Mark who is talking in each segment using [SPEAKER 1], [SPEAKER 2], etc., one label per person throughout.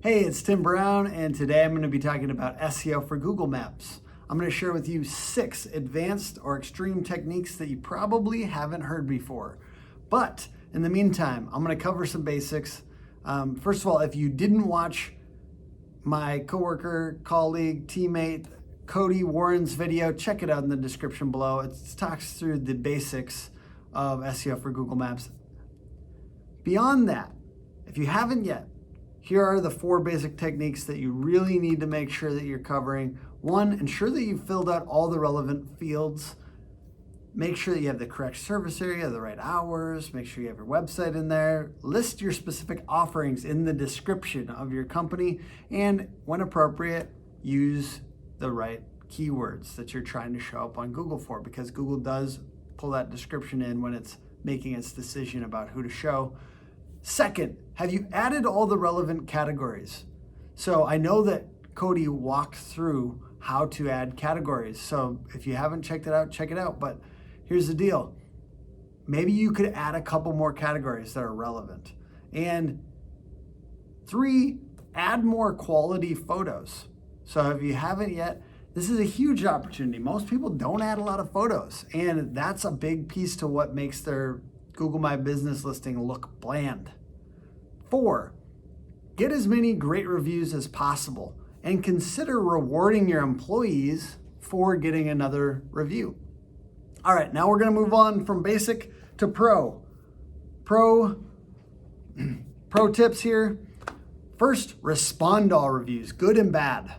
[SPEAKER 1] Hey, it's Tim Brown, and today I'm going to be talking about SEO for Google Maps. I'm going to share with you 6 advanced or extreme techniques that you probably haven't heard before. But in the meantime, I'm going to cover some basics. First of all, if you didn't watch my coworker, colleague, teammate, Cody Warren's video, check it out in the description below. It talks through the basics of SEO for Google Maps. Beyond that, if you haven't yet, here are the 4 basic techniques that you really need to make sure that you're covering. 1, ensure that you've filled out all the relevant fields. Make sure that you have the correct service area, the right hours. Make sure you have your website in there. List your specific offerings in the description of your company. And when appropriate, use the right keywords that you're trying to show up on Google for, because Google does pull that description in when it's making its decision about who to show. Second, have you added all the relevant categories? So I know that Cody walked through how to add categories. So if you haven't checked it out, check it out. But here's the deal. Maybe you could add a couple more categories that are relevant. And 3, add more quality photos. So if you haven't yet, this is a huge opportunity. Most people don't add a lot of photos, and that's a big piece to what makes their Google My Business listing look bland. 4, get as many great reviews as possible and consider rewarding your employees for getting another review. All right, now we're going to move on from basic to pro. Pro tips here. First, respond to all reviews, good and bad.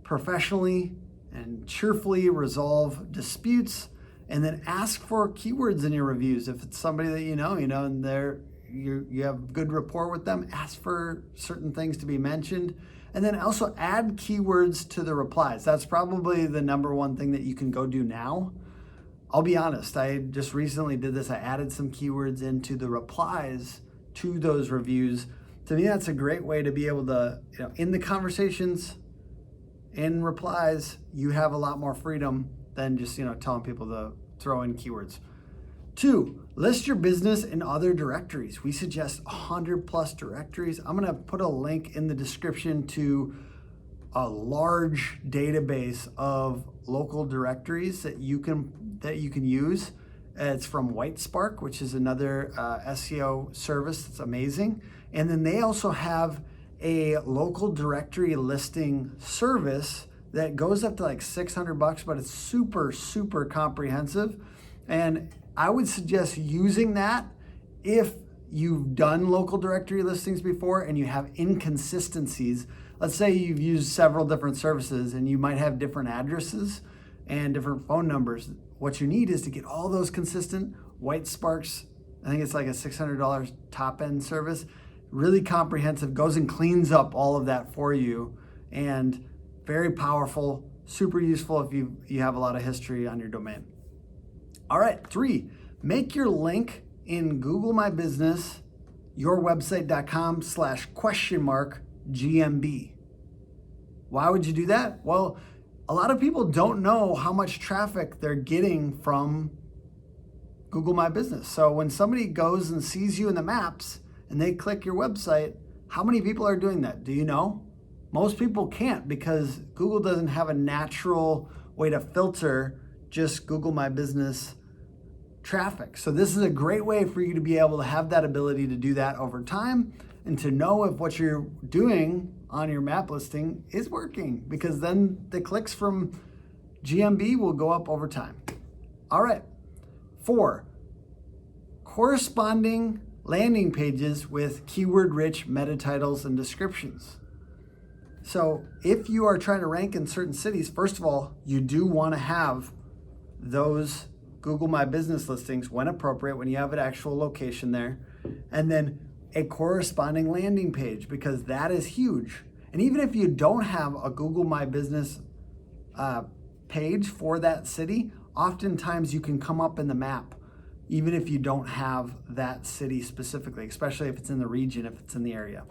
[SPEAKER 1] Professionally and cheerfully resolve disputes. And then ask for keywords in your reviews. If it's somebody that you know, and you have good rapport with them, ask for certain things to be mentioned. And then also add keywords to the replies. That's probably the number one thing that you can go do now. I'll be honest, I just recently did this. I added some keywords into the replies to those reviews. To me, that's a great way to be able to, in the conversations, in replies, you have a lot more freedom than just telling people to throw in keywords. 2, list your business in other directories. We suggest 100+ directories. I'm going to put a link in the description to a large database of local directories that you can use. It's from Whitespark, which is another SEO service that's amazing. And then they also have a local directory listing service that goes up to like $600, but it's super, super comprehensive. And I would suggest using that if you've done local directory listings before and you have inconsistencies. Let's say you've used several different services and you might have different addresses and different phone numbers. What you need is to get all those consistent. Whitespark's, I think it's like a $600 top end service, really comprehensive, goes and cleans up all of that for you, and very powerful, super useful if you have a lot of history on your domain. All right, 3, make your link in Google My Business, yourwebsite.com/?GMB. Why would you do that? Well, a lot of people don't know how much traffic they're getting from Google My Business. So when somebody goes and sees you in the maps and they click your website, how many people are doing that? Do you know? Most people can't, because Google doesn't have a natural way to filter just Google My Business traffic. So this is a great way for you to be able to have that ability to do that over time and to know if what you're doing on your map listing is working, because then the clicks from GMB will go up over time. All right. 4, corresponding landing pages with keyword-rich meta titles and descriptions. So if you are trying to rank in certain cities, first of all, you do want to have those Google My Business listings when appropriate, when you have an actual location there, and then a corresponding landing page, because that is huge. And even if you don't have a Google My Business page for that city, oftentimes you can come up in the map, even if you don't have that city specifically, especially if it's in the region, if it's in the area.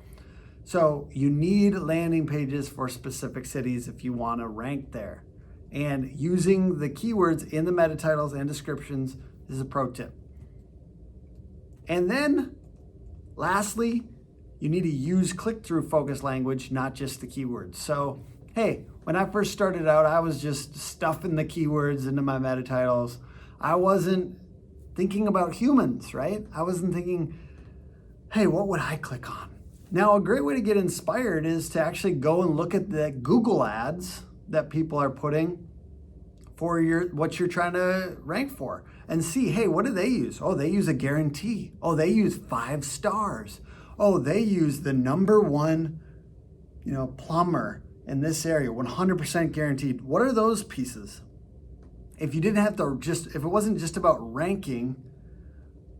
[SPEAKER 1] So you need landing pages for specific cities if you want to rank there. And using the keywords in the meta titles and descriptions is a pro tip. And then lastly, you need to use click-through focus language, not just the keywords. So, hey, when I first started out, I was just stuffing the keywords into my meta titles. I wasn't thinking about humans, right? I wasn't thinking, hey, what would I click on? Now, a great way to get inspired is to actually go and look at the Google ads that people are putting for what you're trying to rank for and see, hey, what do they use? Oh, they use a guarantee. Oh, they use 5 stars. Oh, they use the number one, plumber in this area, 100% guaranteed. What are those pieces? If you didn't have to if it wasn't just about ranking,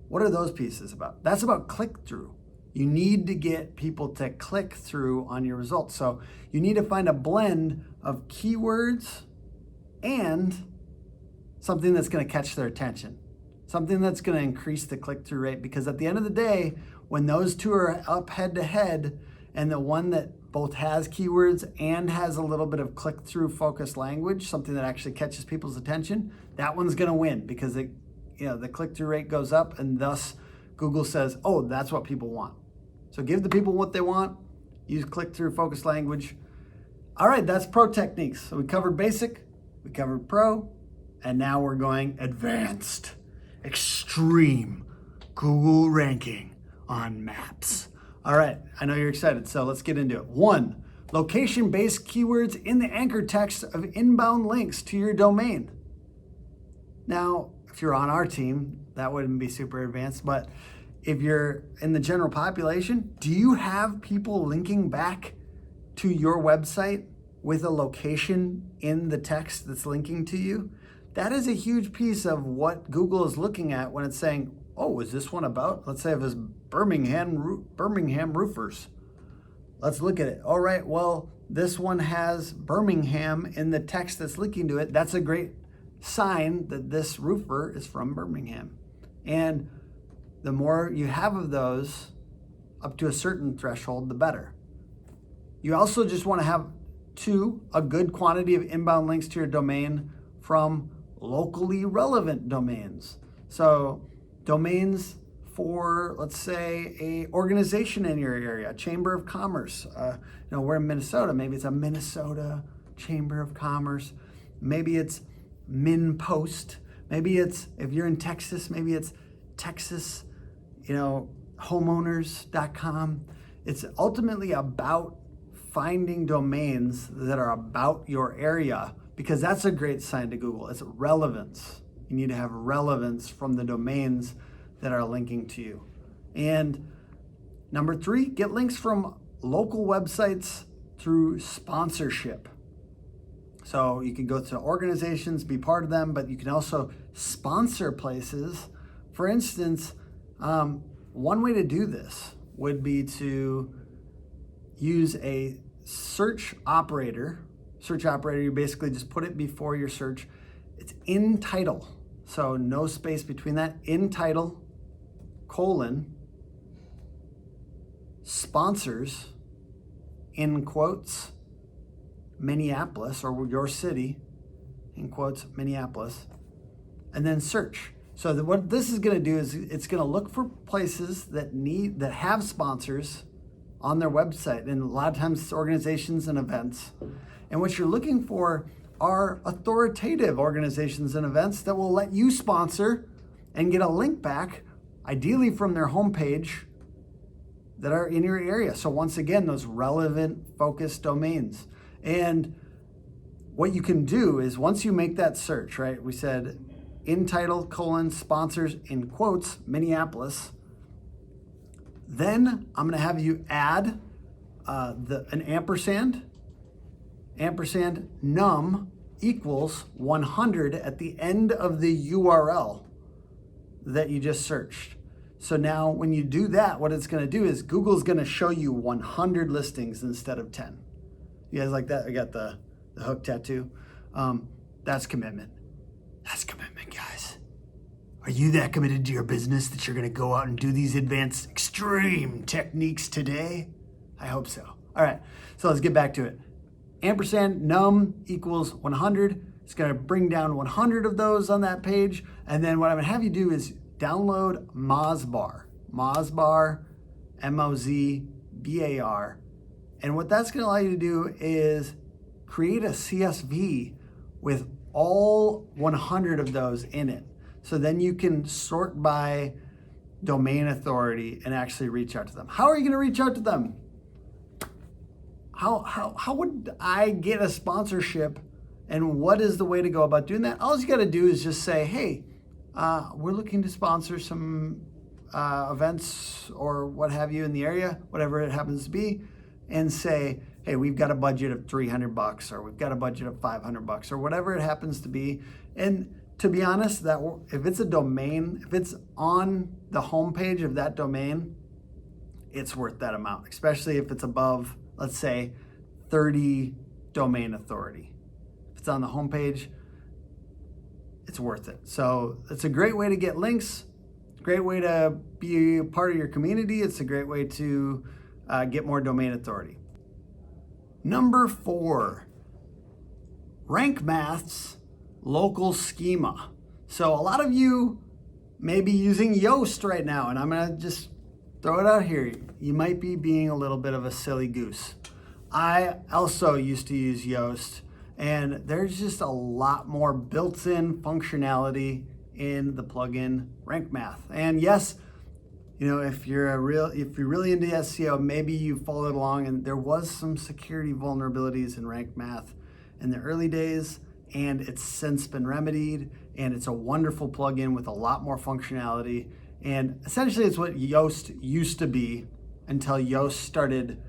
[SPEAKER 1] what are those pieces about? That's about click-through. You need to get people to click through on your results. So you need to find a blend of keywords and something that's going to catch their attention, something that's going to increase the click-through rate. Because at the end of the day, when those two are up head to head, and the one that both has keywords and has a little bit of click-through focused language, something that actually catches people's attention, that one's going to win because the click-through rate goes up, and thus Google says, oh, that's what people want. So give the people what they want, use click-through focused language. All right, that's pro techniques. So we covered basic, we covered pro, and now we're going advanced, extreme Google ranking on maps. All right, I know you're excited, so let's get into it. 1, location-based keywords in the anchor text of inbound links to your domain. Now, if you're on our team, that wouldn't be super advanced, but if you're in the general population, do you have people linking back to your website with a location in the text that's linking to you? That is a huge piece of what Google is looking at when it's saying, oh, is this one about? Let's say it was Birmingham roofers. Let's look at it. All right, well, this one has Birmingham in the text that's linking to it. That's a great sign that this roofer is from Birmingham. And the more you have of those, up to a certain threshold, the better. You also just want to have, 2, a good quantity of inbound links to your domain from locally relevant domains. So domains for, let's say, a organization in your area, a chamber of commerce. We're in Minnesota. Maybe it's a Minnesota Chamber of Commerce. Maybe it's MinPost. Maybe it's, if you're in Texas, maybe it's Texas, homeowners.com. It's ultimately about finding domains that are about your area, because that's a great sign to Google. It's relevance. You need to have relevance from the domains that are linking to you. And number 3, get links from local websites through sponsorship. So you can go to organizations, be part of them, but you can also sponsor places. For instance, one way to do this would be to use a search operator. Search operator, you basically just put it before your search. It's in title, so no space between that. In title, : sponsors, in quotes, Minneapolis, or your city, in quotes, Minneapolis, and then search. So what this is going to do is it's going to look for places that have sponsors on their website, and a lot of times it's organizations and events. And what you're looking for are authoritative organizations and events that will let you sponsor and get a link back, ideally from their homepage, that are in your area. So once again, those relevant focused domains. And what you can do is, once you make that search, right? We said in title, : sponsors, in quotes, Minneapolis. Then I'm going to have you add an ampersand num equals 100 at the end of the URL that you just searched. So now when you do that, what it's going to do is Google's going to show you 100 listings instead of 10. You guys like that? I got the hook tattoo. That's commitment. That's commitment, guys. Are you that committed to your business that you're going to go out and do these advanced extreme techniques today? I hope so. All right, so let's get back to it. Ampersand num equals 100. It's going to bring down 100 of those on that page. And then what I'm going to have you do is download Mozbar. Mozbar, BAR. And what that's going to allow you to do is create a CSV with all 100 of those in it. So then you can sort by domain authority and actually reach out to them. How are you going to reach out to them? How would I get a sponsorship, and what is the way to go about doing that? All you got to do is just say, hey, we're looking to sponsor some events or what have you in the area, whatever it happens to be, and say, hey, we've got a budget of $300 or we've got a budget of $500 or whatever it happens to be. And to be honest, that if it's a domain, if it's on the homepage of that domain, it's worth that amount, especially if it's above, let's say, 30 domain authority. If it's on the homepage, it's worth it. So it's a great way to get links, great way to be a part of your community. It's a great way to get more domain authority. Number 4, Rankmath's local schema. So a lot of you may be using Yoast right now, and I'm gonna just throw it out here. You might be being a little bit of a silly goose. I also used to use Yoast, and there's just a lot more built-in functionality in the plugin Rankmath. And yes, you know, if you're really into SEO, maybe you followed along, and there was some security vulnerabilities in Rankmath in the early days, and it's since been remedied, and it's a wonderful plugin with a lot more functionality. And essentially it's what Yoast used to be until Yoast started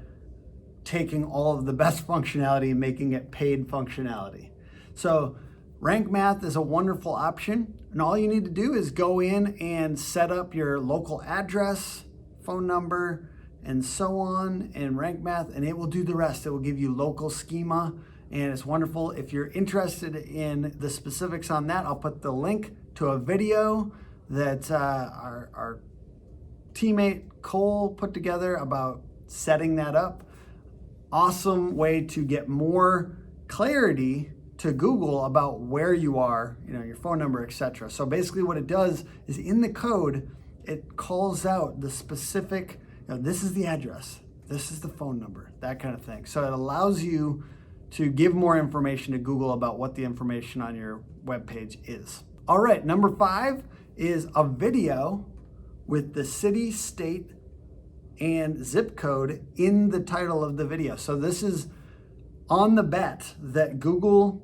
[SPEAKER 1] taking all of the best functionality and making it paid functionality. So Rankmath is a wonderful option, and all you need to do is go in and set up your local address, phone number, and so on in Rankmath, and it will do the rest. It will give you local schema, and it's wonderful. If you're interested in the specifics on that, I'll put the link to a video that our teammate Cole put together about setting that up. Awesome way to get more clarity to Google about where you are, you know, your phone number, etc. So basically what it does is in the code, it calls out the specific, you know, this is the address, this is the phone number, that kind of thing. So it allows you to give more information to Google about what the information on your web page is. All right, number 5 is a video with the city, state, and zip code in the title of the video. So this is on the bet that Google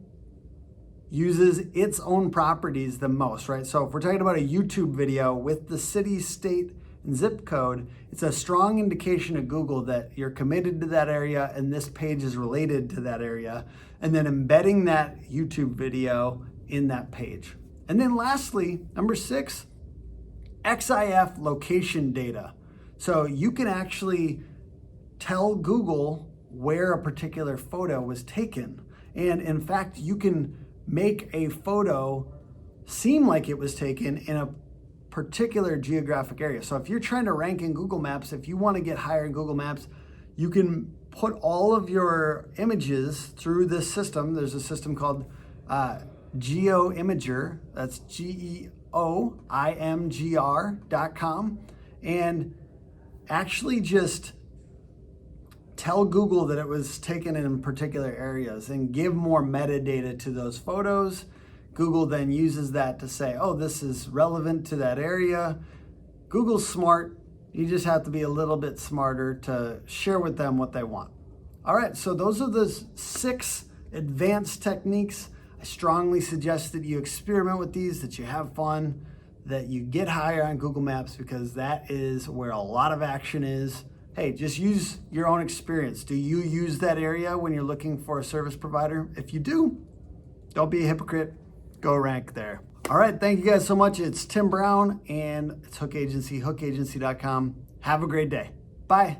[SPEAKER 1] uses its own properties the most, right? So if we're talking about a YouTube video with the city, state, and zip code, it's a strong indication to Google that you're committed to that area and this page is related to that area, and then embedding that YouTube video in that page. And then lastly, number 6, EXIF location data. So you can actually tell Google where a particular photo was taken. And in fact, you can make a photo seem like it was taken in a particular geographic area. So if you're trying to rank in Google Maps, if you want to get higher in Google Maps, you can put all of your images through this system. There's a system called GeoImager, that's GeoImgr.com, and actually just tell Google that it was taken in particular areas and give more metadata to those photos. Google then uses that to say, oh, this is relevant to that area. Google's smart. You just have to be a little bit smarter to share with them what they want. All right, so those are the 6 advanced techniques. I strongly suggest that you experiment with these, that you have fun, that you get higher on Google Maps, because that is where a lot of action is. Hey, just use your own experience. Do you use that area when you're looking for a service provider? If you do, don't be a hypocrite. Go rank there. All right, thank you guys so much. It's Tim Brown, and it's Hook Agency, hookagency.com. Have a great day. Bye.